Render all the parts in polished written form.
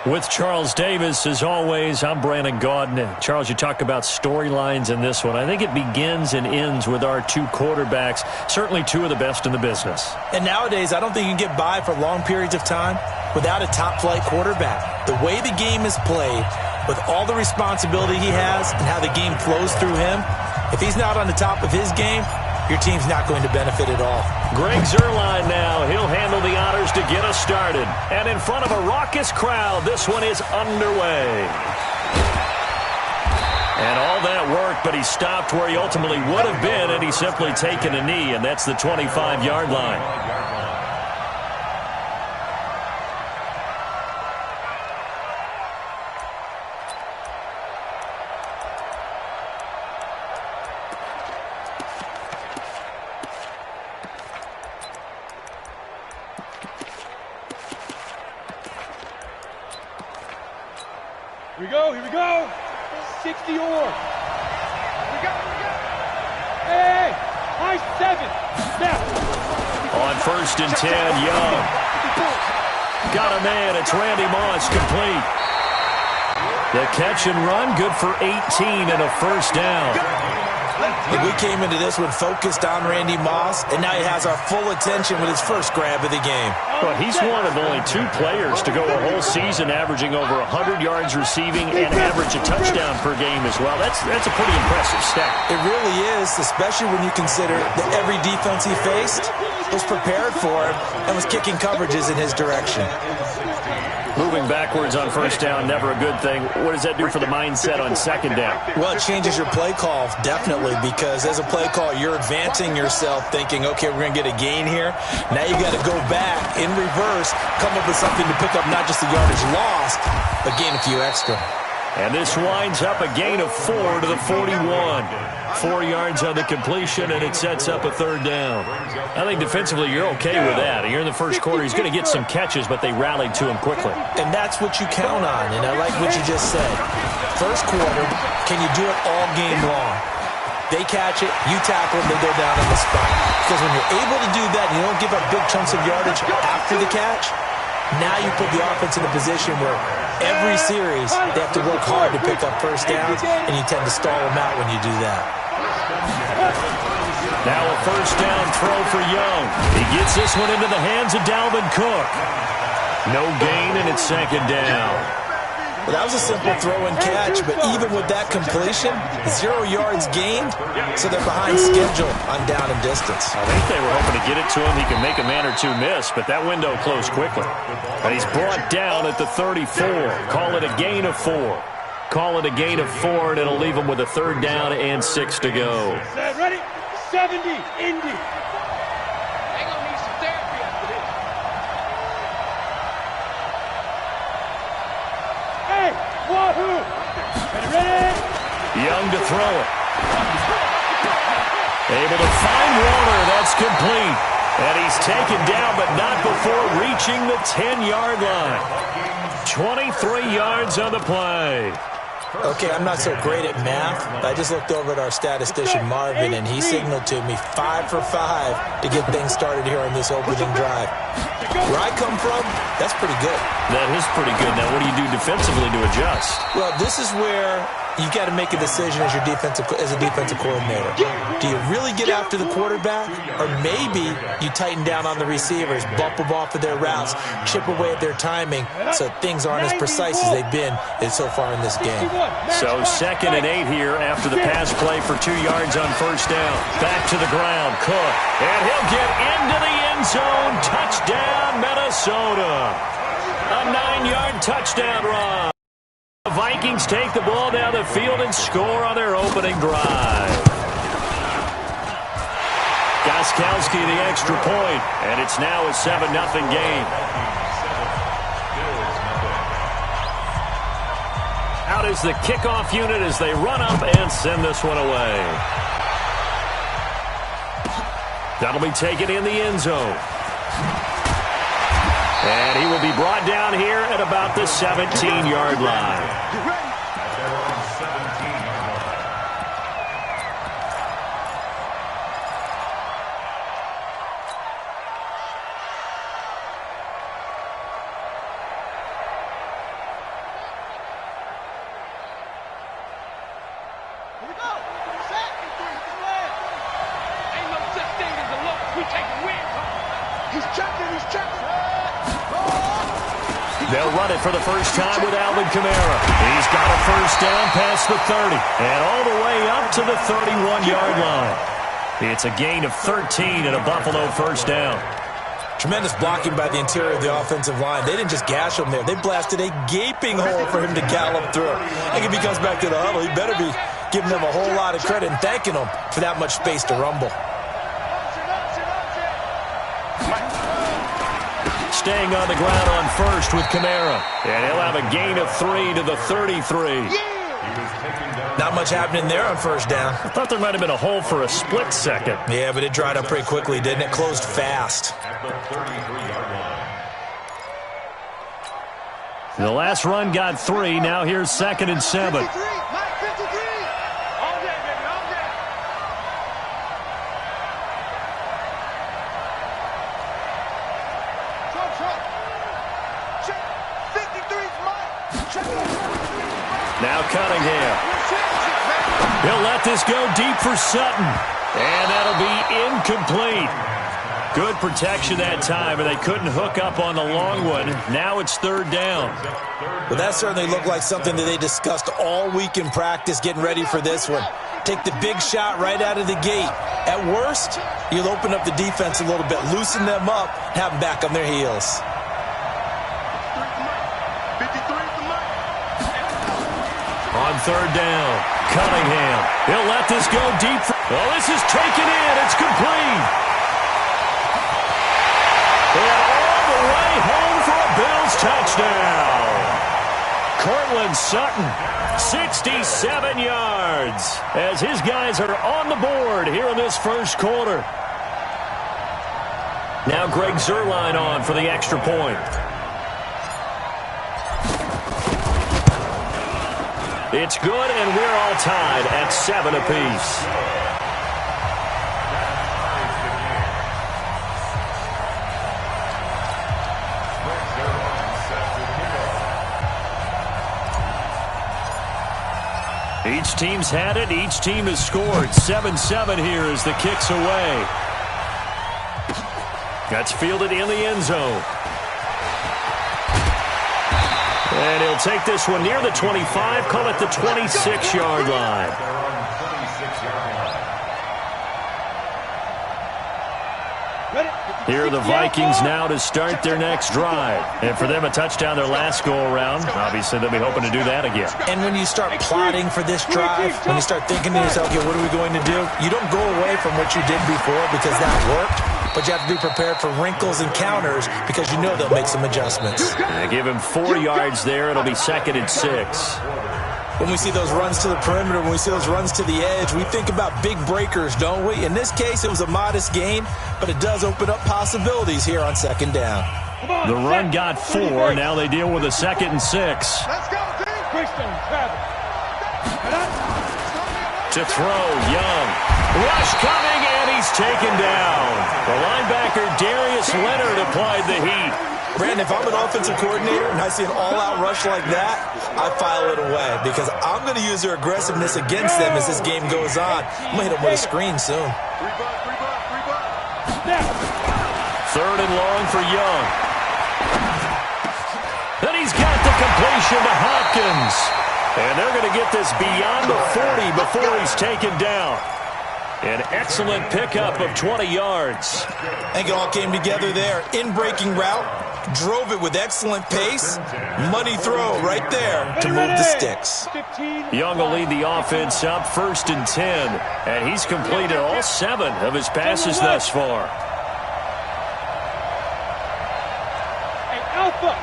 With Charles Davis, as always, I'm Brandon Gaudin. Charles, you talk about storylines in this one. I think it begins and ends with our two quarterbacks, certainly two of the best in the business. And nowadays, I don't think you can get by for long periods of time without a top-flight quarterback. The way the game is played, with all the responsibility he has and how the game flows through him, if he's not on the top of his game, your team's not going to benefit at all. Greg Zuerlein now. He'll handle the honors to get us started. And in front of a raucous crowd, this one is underway. And all that work, but he stopped where he ultimately would have been, and he's simply taken a knee, and that's the 25-yard line. Here we go. 60 or. Here we go. Hey, high 7. Snap. On 1st and 10, Young. Got a man. It's Randy Moss, complete. The catch and run, good for 18 and a first down. We came into this one focused on Randy Moss, and now he has our full attention with his first grab of the game. Well, he's one of only 2 players to go a whole season averaging over 100 yards receiving and average a touchdown per game as well. That's a pretty impressive stat. It really is, especially when you consider that every defense he faced was prepared for him and was kicking coverages in his direction. Moving backwards on first down, never a good thing. What does that do for the mindset on second down? Well, it changes your play call, definitely, because as a play call, you're advancing yourself thinking, okay, we're going to get a gain here. Now you got to go back in reverse, come up with something to pick up not just the yardage lost, but gain a few extra. And this winds up a gain of 4 to the 41. 4 yards on the completion, and it sets up a third down. I think defensively you're okay with that. Here in the first quarter, he's going to get some catches, but they rallied to him quickly. And that's what you count on, and I like what you just said. First quarter, can you do it all game long? They catch it, you tackle them, they go down on the spot. Because when you're able to do that, and you don't give up big chunks of yardage after the catch, now you put the offense in a position where every series they have to work hard to pick up first downs, and you tend to stall them out when you do that. Now a first down throw for Young. He gets this one into the hands of Dalvin Cook. No gain, and it's second down. Well, that was a simple throw and catch, but even with that completion, 0 yards gained, so they're behind schedule on down and distance. I think they were hoping to get it to him. He can make a man or two miss, but that window closed quickly. And he's brought down at the 34. Call it a gain of 4. Call it a gain of 4, and it'll leave him with a third down and 6 to go. Ready? 70, Indy. Wahoo! Ready? Young to throw it. Able to find Warner. That's complete. And he's taken down, but not before reaching the 10-yard line. 23 yards on the play. Okay, I'm not so great at math, but I just looked over at our statistician, Marvin, and he signaled to me 5 for 5 to get things started here on this opening drive. Where I come from, that's pretty good. That is pretty good. Now, what do you do defensively to adjust? Well, this is where you got to make a decision as a defensive coordinator. Do you really get after the quarterback, or maybe you tighten down on the receivers, bump them off of their routes, chip away at their timing, so things aren't as precise as they've been so far in this game. So 2nd and 8 here after the pass play for 2 yards on first down. Back to the ground, Cook, and he'll get into the end zone. Touchdown, Minnesota. A 9-yard touchdown run. The Vikings take the ball down the field and score on their opening drive. Gostkowski the extra point, and it's now a 7-0 game. Out is the kickoff unit as they run up and send this one away. That'll be taken in the end zone. And he will be brought down here at about the 17-yard line. He's checking, he's checking. They'll run it for the first time with Alvin Kamara. He's got a first down past the 30 and all the way up to the 31-yard line. It's a gain of 13 and a Buffalo first down. Tremendous blocking by the interior of the offensive line. They didn't just gash him there. They blasted a gaping hole for him to gallop through. I think if he comes back to the huddle, he better be giving them a whole lot of credit and thanking them for that much space to rumble. Staying on the ground on first with Kamara. And he'll have a gain of 3 to the 33. Not much happening there on first down. I thought there might have been a hole for a split second. Yeah, but it dried up pretty quickly, didn't it? Closed fast. The last run got 3. Now here's 2nd and 7. Now Cunningham. He'll let this go deep for Sutton. And that'll be incomplete. Good protection that time, and they couldn't hook up on the long one. Now it's 3rd down. Well, that certainly looked like something that they discussed all week in practice, getting ready for this one. Take the big shot right out of the gate. At worst, you'll open up the defense a little bit, loosen them up, have them back on their heels. On 3rd down, Cunningham. He'll let this go deep. Oh, this is taken in. It's complete. And all the way home for a Bills touchdown. Cortland Sutton, 67 yards, as his guys are on the board here in this first quarter. Now Greg Zuerlein on for the extra point. It's good, and we're all tied at 7 apiece. Each team's had it. Each team has scored. 7-7 here as the kick's away. That's fielded in the end zone. And he'll take this one near the 25, call it the 26-yard line. Here are the Vikings now to start their next drive. And for them, a touchdown their last go-around. Obviously, they'll be hoping to do that again. And when you start plotting for this drive, when you start thinking to yourself, okay, what are we going to do? You don't go away from what you did before because that worked. But you have to be prepared for wrinkles and counters because you know they'll make some adjustments. They give him 4 yards there. It'll be 2nd and 6. When we see those runs to the perimeter, when we see those runs to the edge, we think about big breakers, don't we? In this case, it was a modest gain, but it does open up possibilities here on 2nd down. The run got 4. Now they deal with a 2nd and 6. Let's go, Christian, To throw, Young. Rush coming, and he's taken down. The linebacker, Darius Leonard, applied the heat. Brandon, if I'm an offensive coordinator and I see an all-out rush like that, I file it away because I'm going to use their aggressiveness against them as this game goes on. I'm going to hit them with a screen soon. 3rd and long for Young. Then he's got the completion to Hopkins. And they're going to get this beyond the 40 before he's taken down. An excellent pickup of 20 yards. I think it all came together there. In-breaking route, drove it with excellent pace. Money throw right there to move the sticks. Young will lead the offense up 1st and 10. And he's completed all 7 of his passes thus far. Hey, Alpha.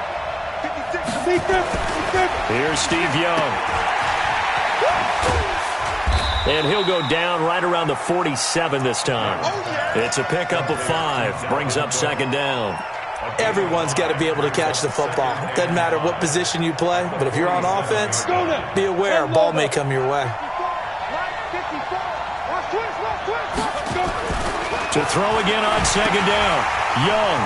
Here's Steve Young. And he'll go down right around the 47 this time. It's a pickup of 5. Brings up 2nd down. Everyone's got to be able to catch the football. Doesn't matter what position you play, but if you're on offense, be aware a ball may come your way. To throw again on 2nd down. Young.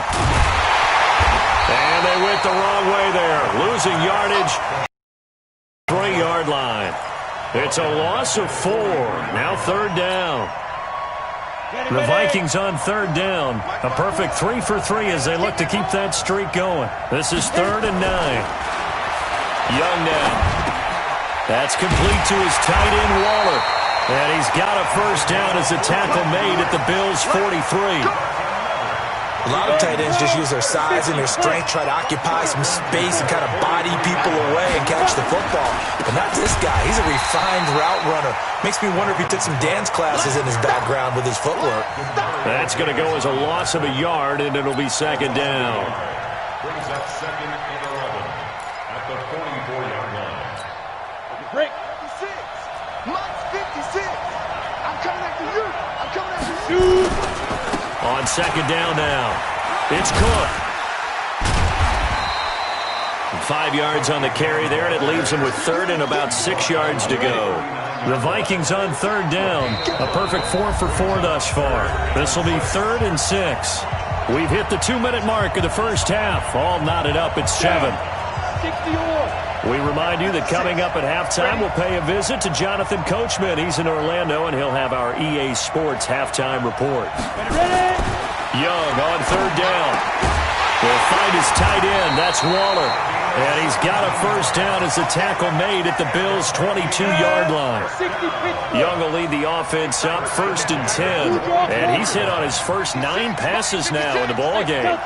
And they went the wrong way there. Losing yardage. 3-yard line. It's a loss of 4. Now 3rd down. The Vikings on third down. A perfect 3 for 3 as they look to keep that streak going. This is 3rd and 9. Young now. That's complete to his tight end, Waller. And he's got a first down as a tackle made at the Bills' 43. A lot of tight ends just use their size and their strength, try to occupy some space and kind of body people away and catch the football. But not this guy. He's a refined route runner. Makes me wonder if he took some dance classes in his background with his footwork. That's going to go as a loss of a yard, and it'll be 2nd down. Brings up 2nd and 11 at the 44-yard line. Break. 56. Mike's 56. I'm coming after you. I'm coming after you. On 2nd down now, it's Cook. 5 yards on the carry there, and it leaves him with 3rd and about 6 yards to go. The Vikings on 3rd down, a perfect 4 for 4 thus far. This will be 3rd and 6. We've hit the 2-minute mark of the first half. All knotted up at 7. 61. We remind you that coming up at halftime, we'll pay a visit to Jonathan Coachman. He's in Orlando, and he'll have our EA Sports halftime report. Ready? Young on 3rd down. Will find his tight end. That's Waller. And he's got a first down as the tackle made at the Bills' 22-yard line. Young will lead the offense up 1st and 10. And he's hit on his first 9 passes now in the ballgame.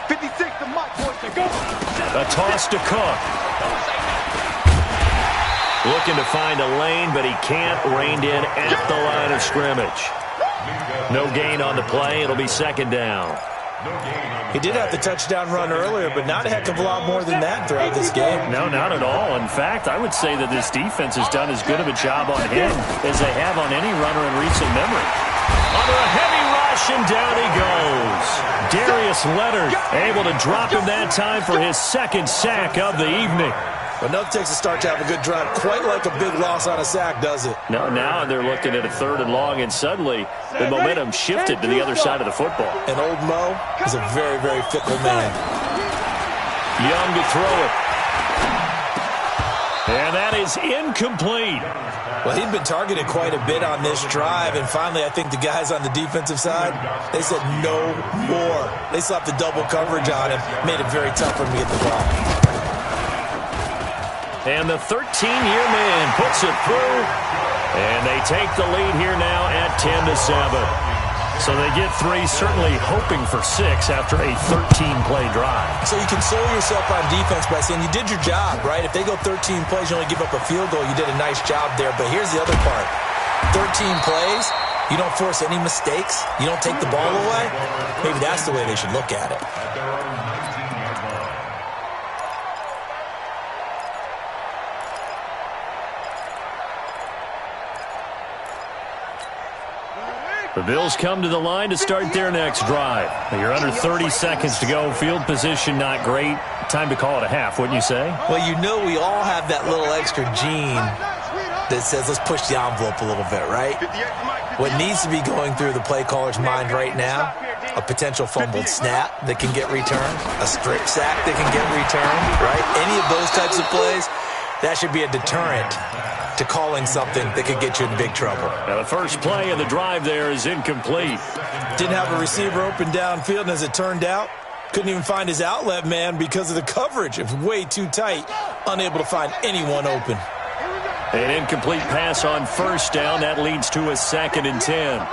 56 to Mike, boys, to go. A toss to Cook. Looking to find a lane, but he can't. Reined in at the line of scrimmage. No gain on the play. It'll be 2nd down. He did have the touchdown run earlier, but not a heck of a lot more than that throughout this game. No, not at all. In fact, I would say that this defense has done as good of a job on him as they have on any runner in recent memory. Under a heavy rush, and down he goes. Darius Leonard able to drop him that time for his 2nd sack of the evening. But nothing takes a start to have a good drive quite like a big loss on a sack, does it? No, now they're looking at a 3rd and long, and suddenly the momentum shifted to the other side of the football. And old Mo is a very, very fickle man. Young to throw it. And that is incomplete. Well, he'd been targeted quite a bit on this drive, and finally I think the guys on the defensive side, they said no more. They slapped the double coverage on him, made it very tough for him to get the ball. And the 13-year man puts it through, and they take the lead here now at 10-7. So they get 3, certainly hoping for 6 after a 13-play drive. So you console yourself on defense by saying you did your job, right? If they go 13 plays, you only give up a field goal, you did a nice job there. But here's the other part. 13 plays, you don't force any mistakes, you don't take the ball away. Maybe that's the way they should look at it. The Bills come to the line to start their next drive. You're under 30 seconds to go. Field position not great. Time to call it a half, wouldn't you say? Well, you know we all have that little extra gene that says let's push the envelope a little bit, right? What needs to be going through the play caller's mind right now, a potential fumbled snap that can get returned, a strip sack that can get returned, right? Any of those types of plays, that should be a deterrent to calling something that could get you in big trouble. Now the first play of the drive there is incomplete. Didn't have a receiver open downfield, and as it turned out, couldn't even find his outlet man because of the coverage. It was way too tight, unable to find anyone open. An incomplete pass on first down. That leads to a 2nd and 10.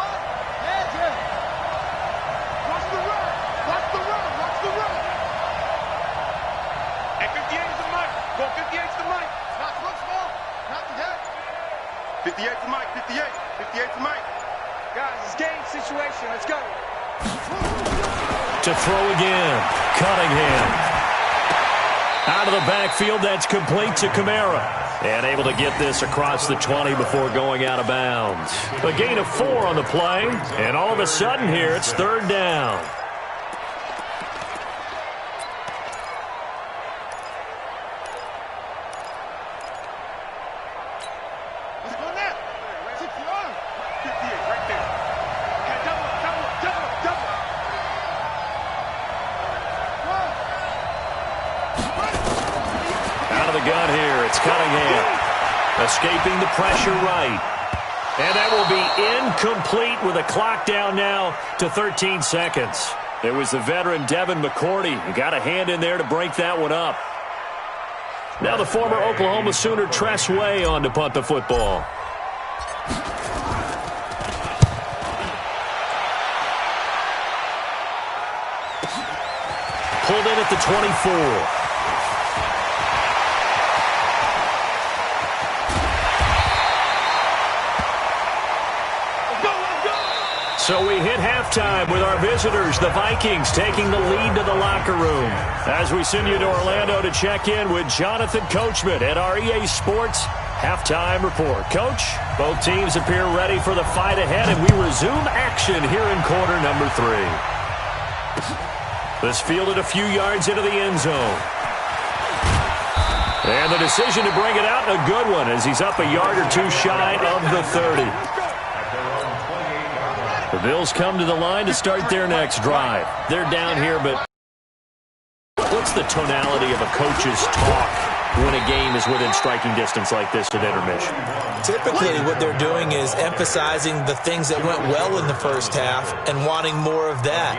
To throw again. Cunningham. Out of the backfield, that's complete to Kamara. And able to get this across the 20 before going out of bounds. A gain of 4 on the play. And all of a sudden here, it's 3rd down. Gun here. It's Cunningham. Escaping the pressure right. And that will be incomplete with a clock down now to 13 seconds. It was the veteran Devin McCourty who got a hand in there to break that one up. Now the former Oklahoma Sooner Tress Way on to punt the football. Pulled in at the 24. So we hit halftime with our visitors, the Vikings, taking the lead to the locker room. As we send you to Orlando to check in with Jonathan Coachman at our EA Sports Halftime Report. Coach, both teams appear ready for the fight ahead, and we resume action here in quarter number 3. This fielded a few yards into the end zone. And the decision to bring it out, a good one, as he's up a yard or two shy of the 30. The Bills come to the line to start their next drive. They're down here, but what's the tonality of a coach's talk when a game is within striking distance like this at intermission? Typically, what they're doing is emphasizing the things that went well in the first half and wanting more of that.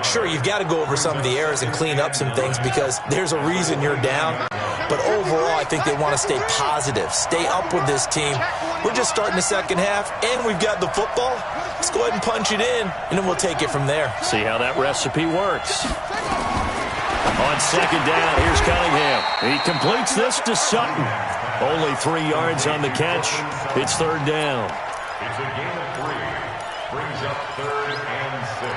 Sure, you've got to go over some of the errors and clean up some things because there's a reason you're down. But overall, I think they want to stay positive, stay up with this team. We're just starting the second half, and we've got the football. Let's go ahead and punch it in, and then we'll take it from there. See how that recipe works. On second down, here's Cunningham. He completes this to Sutton. Only 3 yards on the catch. It's third down. It's a gain of 3. Brings up 3rd and 6.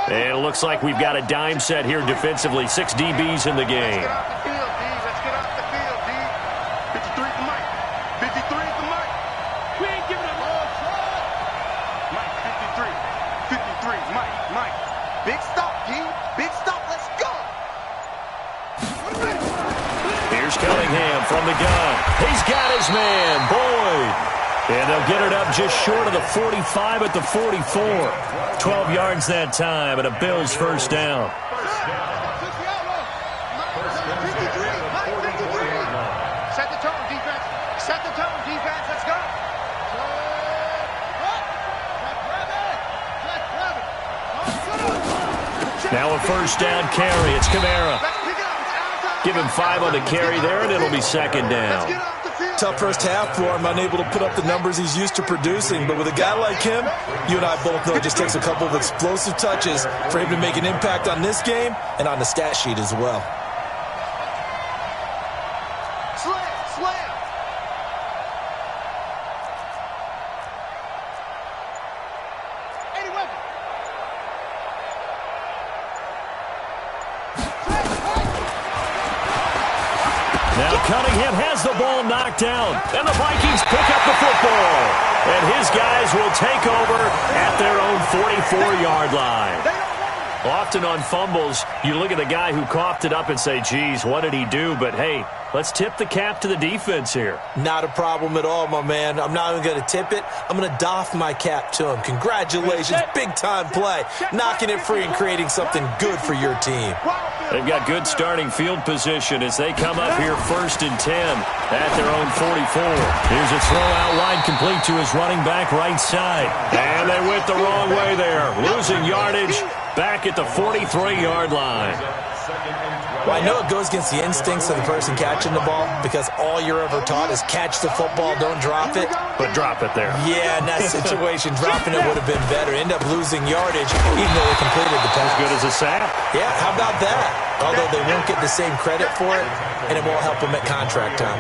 And it looks like we've got a dime set here defensively. 6 DBs in the game. Let's get off the field, D. Let's get off the field, D. 53 is the mic. 53 is the mic. We ain't giving up. Mike, 53. 53, Mike. Big stop, D. Big stop. Let's go. Here's Cunningham from the gun. He's got his man, Boyd. And they'll get it up just short of the 45 at the 44. 12 yards that time, and a Bills first down. Set the tone, defense. Set the tone, defense. Let's go. Now a first down carry. It's Kamara. Give him 5 on the carry there, and it'll be second down. Tough first half for him, unable to put up the numbers he's used to producing. But with a guy like him, you and I both know it just takes a couple of explosive touches for him to make an impact on this game and on the stat sheet as well. Slam. Eddie Weber. Now Cunningham has the ball knocked down, and the Vikings pick up the football. And his guys will take over at their own 44-yard line. Often on fumbles, you look at the guy who coughed it up and say, geez, what did he do? But, hey, let's tip the cap to the defense here. Not a problem at all, my man. I'm not even going to tip it. I'm going to doff my cap to him. Congratulations. Big-time play. Knocking it free and creating something good for your team. They've got good starting field position as they come up here 1st and 10 at their own 44. Here's a throw out wide complete to his running back right side. And they went the wrong way there. Losing yardage back at the 43-yard line. Well, I know it goes against the instincts of the person catching the ball because all you're ever taught is catch the football, don't drop it. But drop it there. Yeah, in that situation, dropping it would have been better. End up losing yardage even though they completed the pass. As good as a sack. Yeah, how about that? Although they won't get the same credit for it, and it won't help them at contract time.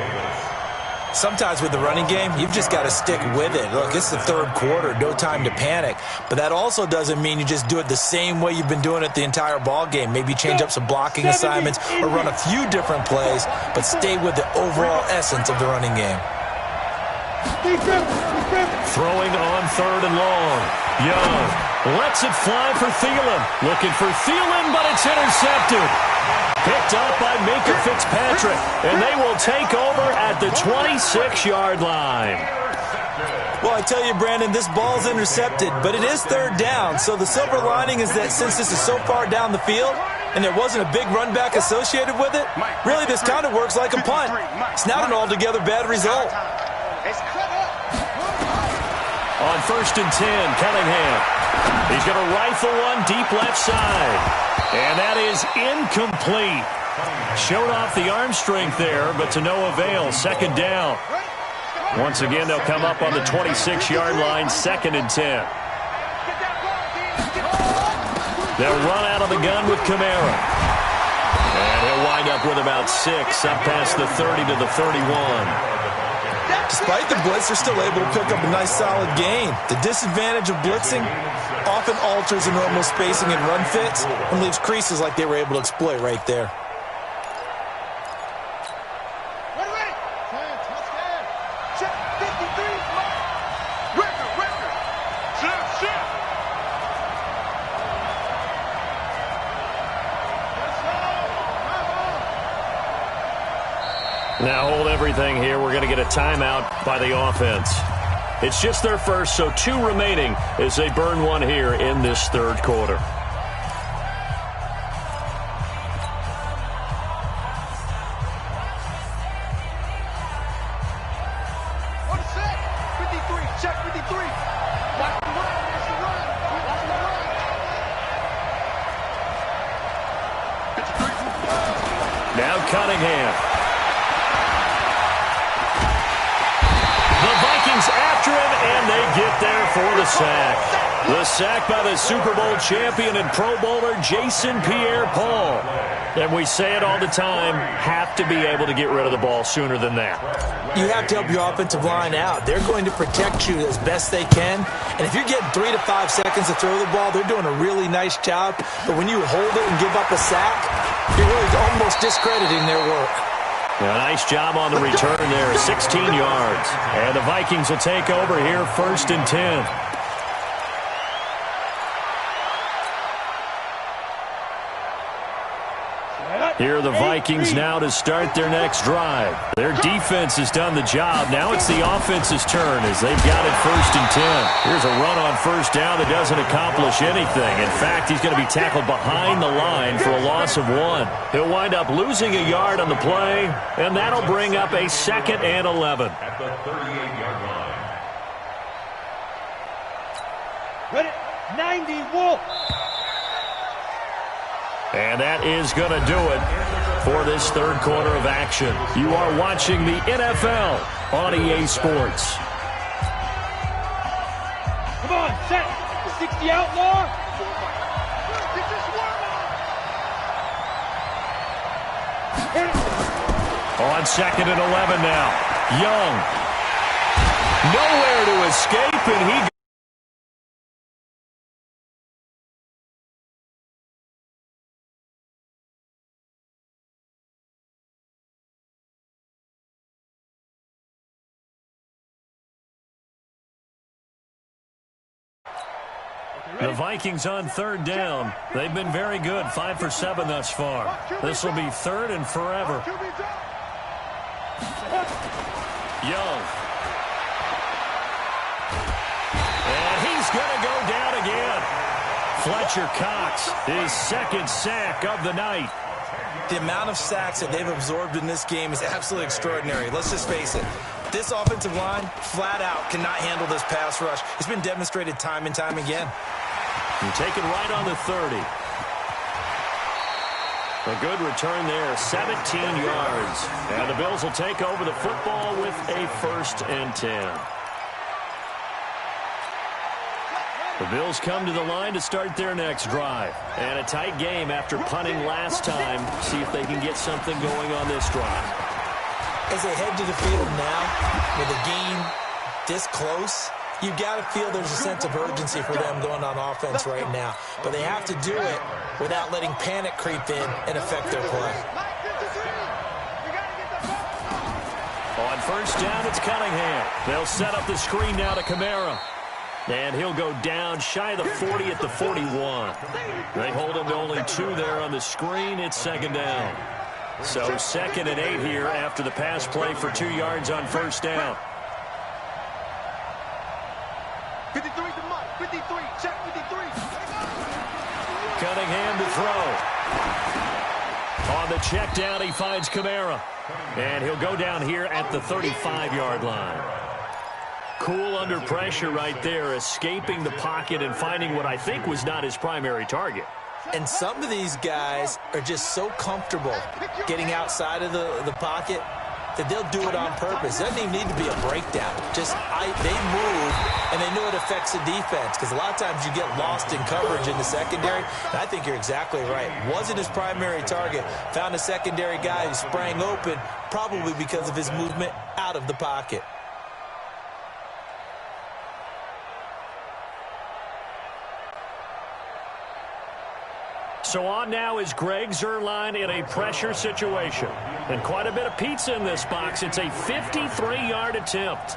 Sometimes with the running game, you've just got to stick with it. Look, it's the third quarter, no time to panic. But that also doesn't mean you just do it the same way you've been doing it the entire ball game. Maybe change up some blocking assignments or run a few different plays, but stay with the overall essence of the running game. Throwing on 3rd and long. Young lets it fly for Thielen. Looking for Thielen, but it's intercepted. Picked up by Minka Fitzpatrick, and they will take over at the 26-yard line. Well, I tell you, Brandon, this ball's intercepted, but it is third down. So the silver lining is that since this is so far down the field and there wasn't a big run back associated with it, really this kind of works like a punt. It's not an altogether bad result. On 1st and 10, Cunningham. He's going to rifle one deep left side. And that is incomplete. Showed off the arm strength there, but to no avail. 2nd down. Once again, they'll come up on the 26-yard line, 2nd and 10. They'll run out of the gun with Kamara. And he'll wind up with about 6, up past the 30 to the 31. Despite the blitz, they're still able to pick up a nice solid gain. The disadvantage of blitzing often alters the normal spacing and run fits and leaves creases like they were able to exploit right there. Now hold everything here. We're going to get a timeout by the offense. It's just their first, so 2 remaining as they burn one here in this 3rd quarter. Now Cunningham. After him, and they get there for the sack. The sack by the Super Bowl champion and Pro Bowler Jason Pierre-Paul. And we say it all the time, have to be able to get rid of the ball sooner than that. You have to help your offensive line out. They're going to protect you as best they can. And if you're getting 3 to 5 seconds to throw the ball, they're doing a really nice job. But when you hold it and give up a sack, you're really almost discrediting their work. A nice job on the return there, 16 yards. And the Vikings will take over here, 1st and 10. Here are the Vikings now to start their next drive. Their defense has done the job. Now it's the offense's turn as they've got it 1st and 10. Here's a run on 1st down that doesn't accomplish anything. In fact, he's going to be tackled behind the line for a loss of 1. He'll wind up losing a yard on the play, and that'll bring up a 2nd and 11. At the 38-yard line. Ready? 90, Wolf. And that is going to do it for this 3rd quarter of action. You are watching the NFL on EA Sports. Come on, set. 60 outlaw. On 2nd and 11 now. Young. Nowhere to escape, and he The Vikings on 3rd down. They've been very good, 5 for 7 thus far. This will be 3rd and forever. Young. And he's going to go down again. Fletcher Cox, his 2nd sack of the night. The amount of sacks that they've absorbed in this game is absolutely extraordinary. Let's just face it. This offensive line, flat out, cannot handle this pass rush. It's been demonstrated time and time again. And taken right on the 30. A good return there, 17 yards. And the Bills will take over the football with a 1st and 10. The Bills come to the line to start their next drive. And a tight game after punting last time. See if they can get something going on this drive. As they head to the field now, with a game this close, you've got to feel there's a sense of urgency for them going on offense right now. But they have to do it without letting panic creep in and affect their play. On 1st down, it's Cunningham. They'll set up the screen now to Kamara. And he'll go down shy of the 40 at the 41. They hold him to only 2 there on the screen. It's 2nd down. So 2nd and 8 here after the pass play for 2 yards on 1st down. 53 to Mike. 53. Check 53. Cunningham to throw. On the check down, he finds Kamara. And he'll go down here at the 35-yard line. Cool under pressure right there, escaping the pocket and finding what I think was not his primary target. And some of these guys are just so comfortable getting outside of the pocket that they'll do it on purpose. It doesn't even need to be a breakdown. Just they move, and they know it affects the defense, because a lot of times you get lost in coverage in the secondary. And I think you're exactly right. Wasn't his primary target. Found a secondary guy who sprang open, probably because of his movement out of the pocket. So on now is Greg Zuerlein in a pressure situation. And quite a bit of pizza in this box. It's a 53-yard attempt.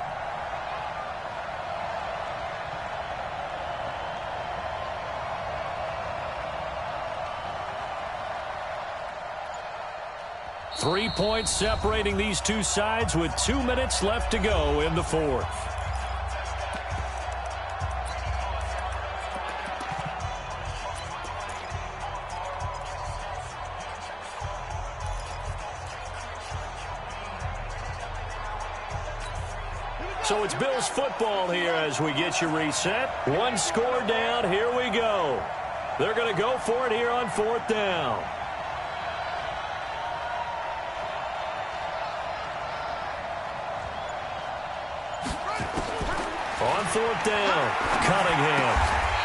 Three points separating these two sides with 2 minutes left to go in the fourth. So it's Bills football here as we get you reset. One score down. Here we go. They're going to go for it here on fourth down. On fourth down, Cunningham.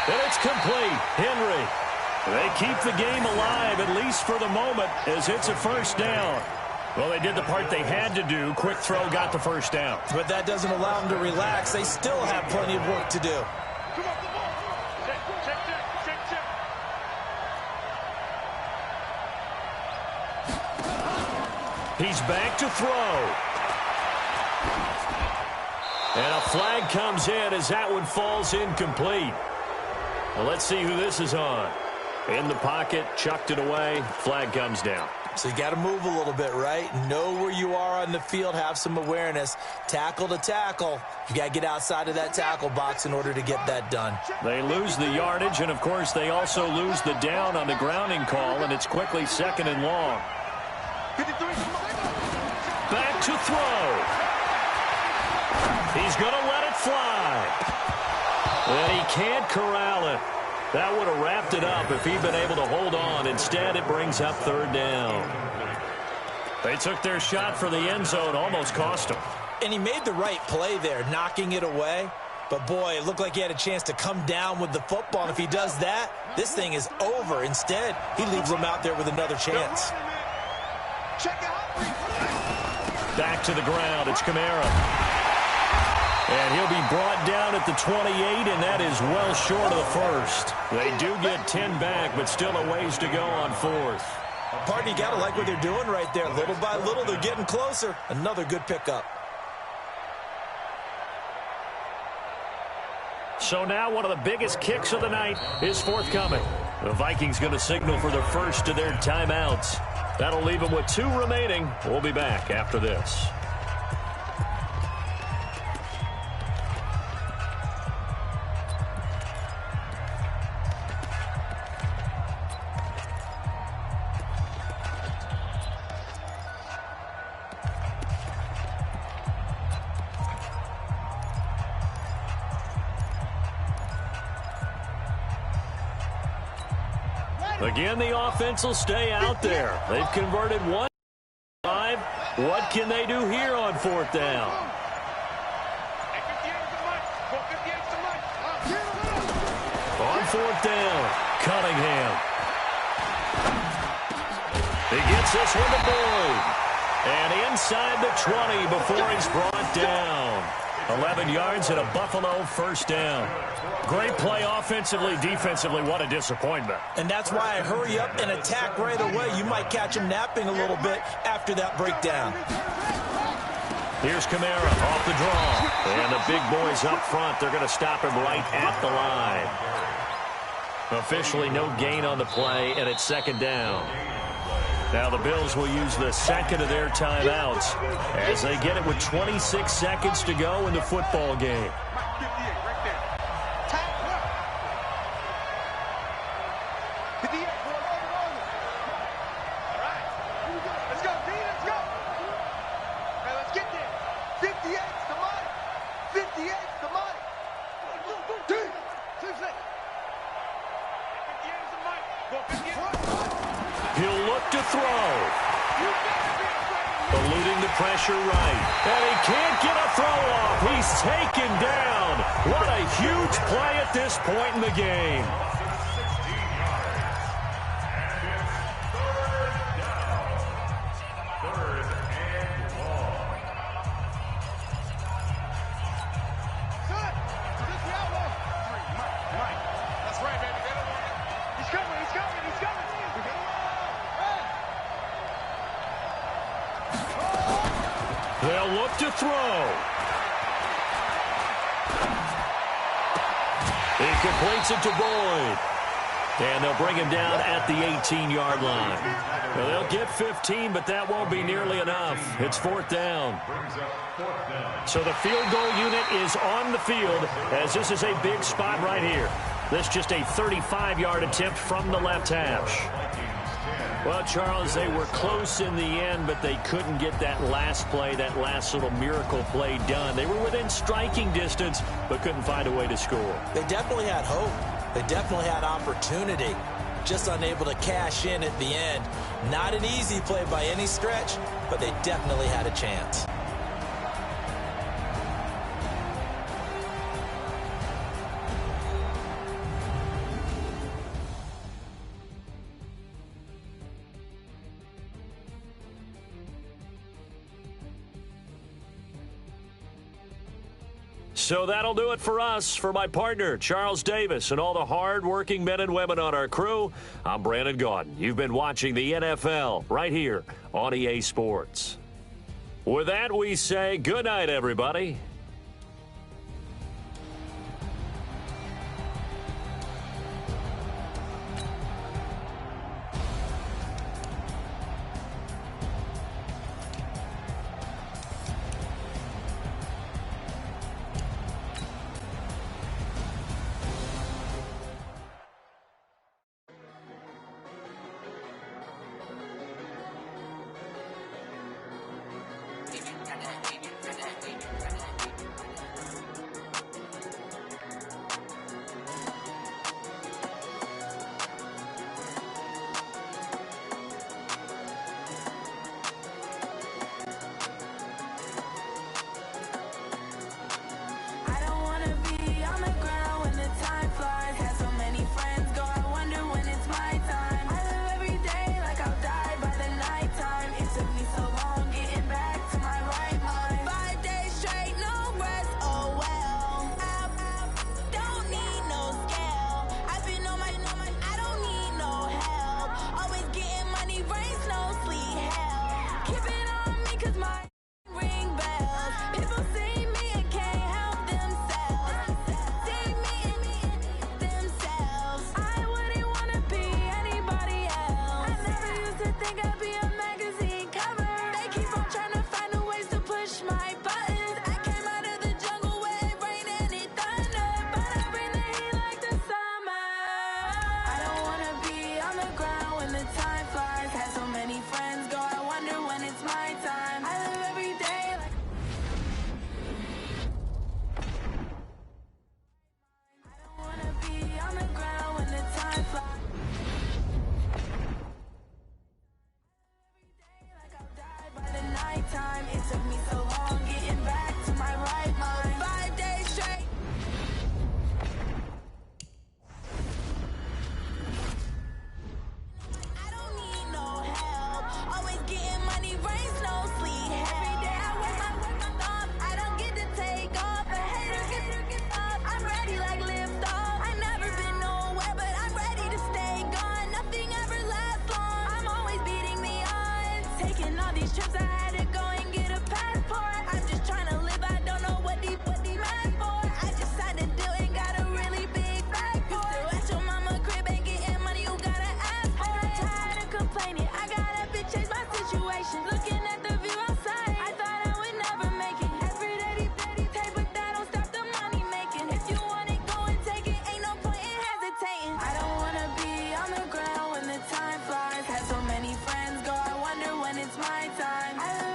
And it's complete. Henry. They keep the game alive, at least for the moment, as it's a first down. Well, they did the part they had to do. Quick throw got the first down. But that doesn't allow them to relax. They still have plenty of work to do. He's back to throw. And a flag comes in as that one falls incomplete. Well, let's see who this is on. In the pocket, chucked it away, flag comes down. So you got to move a little bit, right? Know where you are on the field, have some awareness. Tackle to tackle. You got to get outside of that tackle box in order to get that done. They lose the yardage, and of course they also lose the down on the grounding call, and it's quickly second and long. Back to throw. He's going to let it fly. And he can't corral it. That would have wrapped it up if he'd been able to hold on. Instead, it brings up third down. They took their shot for the end zone, almost cost him. And he made the right play there, knocking it away. But, boy, it looked like he had a chance to come down with the football. And if he does that, this thing is over. Instead, he leaves them out there with another chance. Back to the ground. It's Kamara. And he'll be brought down at the 28, and that is well short of the first. They do get 10 back, but still a ways to go on fourth. Partner, you got to like what they're doing right there. Little by little, they're getting closer. Another good pickup. So now one of the biggest kicks of the night is forthcoming. The Vikings going to signal for the first of their timeouts. That'll leave them with 2 remaining. We'll be back after this. Again, the offense will stay out there. They've converted 1-5. What can they do here on fourth down? On fourth down, Cunningham. He gets this one to Boyd. And inside the 20 before he's brought down. 11 yards and a Buffalo first down. Great play offensively, defensively. What a disappointment. And that's why I hurry up and attack right away. You might catch him napping a little bit after that breakdown. Here's Kamara off the draw. And the big boys up front, they're going to stop him right at the line. Officially no gain on the play, and it's second down. Now the Bills will use the second of their timeouts as they get it with 26 seconds to go in the football game. throw. Eluding the pressure right. And he can't get a throw off. He's taken down. What a huge play at this point in the game. They'll look to throw. He completes it to Boyd. And they'll bring him down at the 18-yard line. Well, they'll get 15, but that won't be nearly enough. It's fourth down. So the field goal unit is on the field as this is a big spot right here. This just a 35-yard attempt from the left hash. Well, Charles, they were close in the end, but they couldn't get that last play, that last little miracle play done. They were within striking distance, but couldn't find a way to score. They definitely had hope. They definitely had opportunity. Just unable to cash in at the end. Not an easy play by any stretch, but they definitely had a chance. So that'll do it for us. For my partner, Charles Davis, and all the hard-working men and women on our crew, I'm Brandon Gaudin. You've been watching the NFL right here on EA Sports. With that, we say good night, everybody. Time flies, had so many friends go, I wonder when it's my time.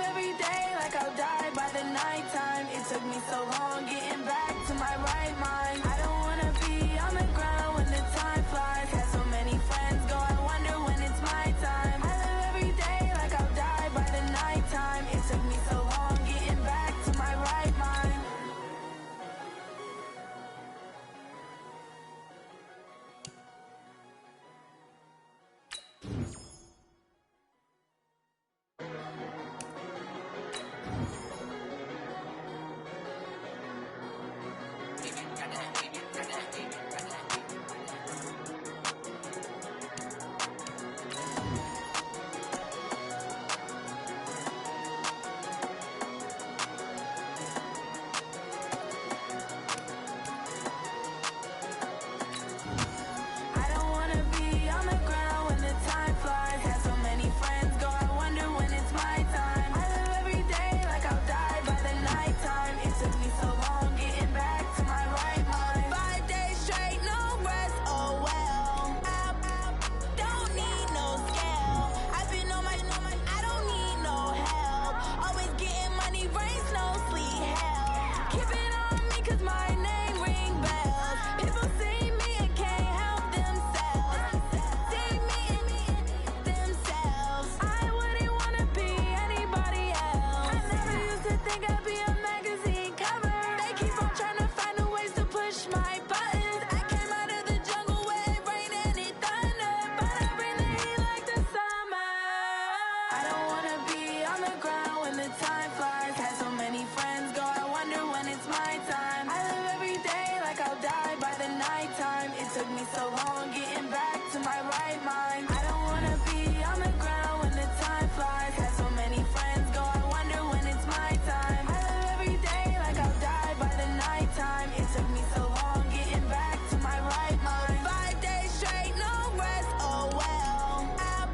time flies. Had so many friends go, I wonder when it's my time. I live every day like I'll die by the nighttime. It took me so long getting back to my right mind. I don't wanna be on the ground when the time flies. Had so many friends go, I wonder when it's my time. I live every day like I'll die by the nighttime. It took me so long getting back to my right mind. 5 days straight, no rest, oh well. I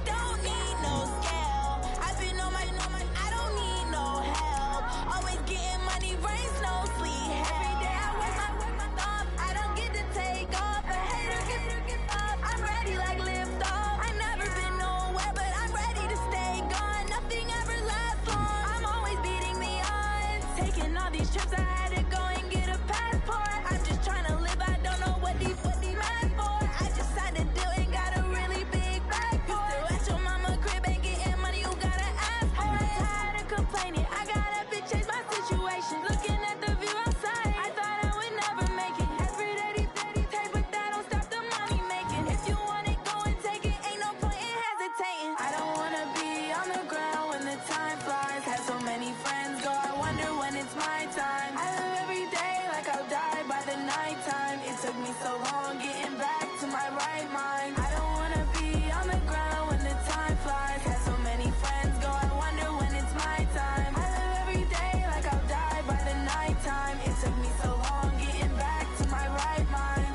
don't need no scale. I've been on my, I don't need no help. Always getting money, rain, snow, sleet, every day I work my thumb. I don't get to take off. A hater get up. I'm ready like lift off. I've never been nowhere, but I'm ready to stay gone. Nothing ever lasts long. I'm always beating the odds. Taking all these trips, I had to go and get a passport. I'm just trying to live, I don't know what these mad for. I just signed a deal and got a really big bag for it. Still at your mama crib, ain't getting money, you gotta ask for it. Tired of complaining, I gotta change my situation. Looking at the view outside, I thought I would never make it. Every day these take, but that don't stop the money making. If you want it, go and take it, ain't no point in hesitating. I don't wanna be on the ground when the time flies. Had so many friends go, I wonder when it's my time. I live every day like I'll die by the nighttime. It took me so long getting back to my right mind. I don't wanna be on the ground when the time flies. Had so many friends go, I wonder when it's my time. I live every day like I'll die by the nighttime. It took me so long getting back to my right mind.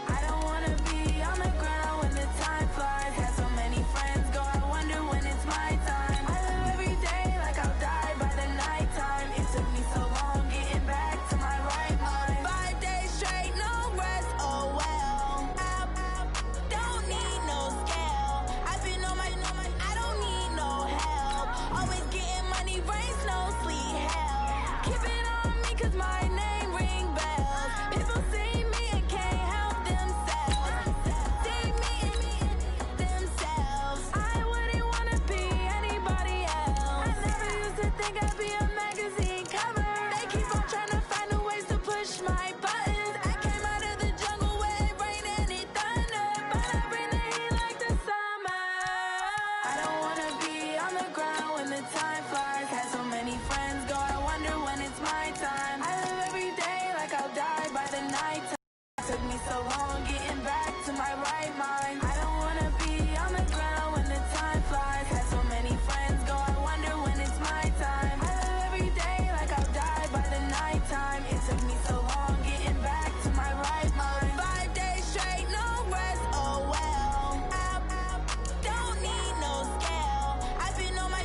I don't wanna be on the ground when the time flies. Had so many friends go, I wonder when it's my time. I live every day like I'll die by the nighttime. It took me so long getting back to my right mind. 5 days straight, no rest, oh well. I don't need no scale. I've been on my, I don't need no help. Always getting money, rain, snow, sleet, hell. Keep it on me cause my name ring bells. People see me and can't help themselves. See me and themselves. I wouldn't wanna be anybody else. I never used to think I'd be a magazine cover. They keep on trying to find new ways to push my buttons. I came out of the jungle where it rained and it thundered, but I bring the heat like the summer. I don't wanna be on the ground when the time flies. Had so many friends go, I wonder when it's my time. I live every day like I'll die by the nighttime. It took me so long getting back to my right mind. I don't wanna be on the ground when the time flies. Had so many friends go, I wonder when it's my time. I live every day like I'll die by the nighttime. It took me so long getting back to my right mind. 5 days straight, no rest, oh well. I don't need no scale. I've been on my,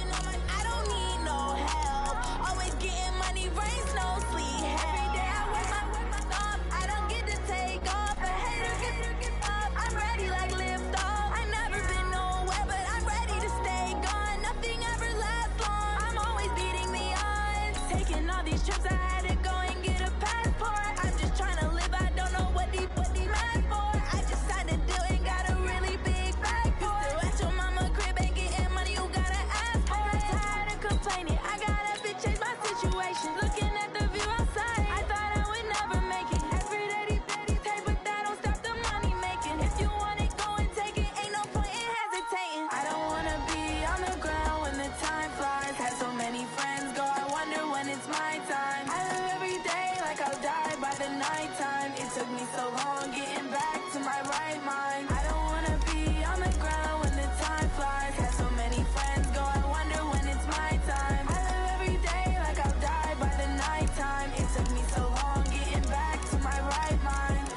I don't need no help. Always getting money, rain, snow, sleet, every day I work my thumb. I don't get to take off. A hater get up. I'm ready like lift off. I've never been nowhere, but I'm ready to stay gone. Nothing ever lasts long. I'm always beating the odds. Taking all these trips, I had to go and get a passport. I'm just trying to live, I don't know what these mad for. I just signed a deal and got a really big bag for it. Still at your mama crib, ain't getting money, you gotta ask for it. Tired of complaining, I gotta change my situation. Looking at the view outside, I thought I would never make it. Every day these take, but that don't stop the money making. If you want it, go and take it, ain't no point in hesitating. I don't wanna be on the ground when the time flies. Had so many friends go, I wonder when it's my time. I live every day like I'll die by the nighttime. It took me so long getting back to my right mind. I don't wanna be on the ground when the time flies. Had so many friends go, I wonder when it's my time. I live every day like I'll die by the nighttime. It took me so long getting back to my right mind.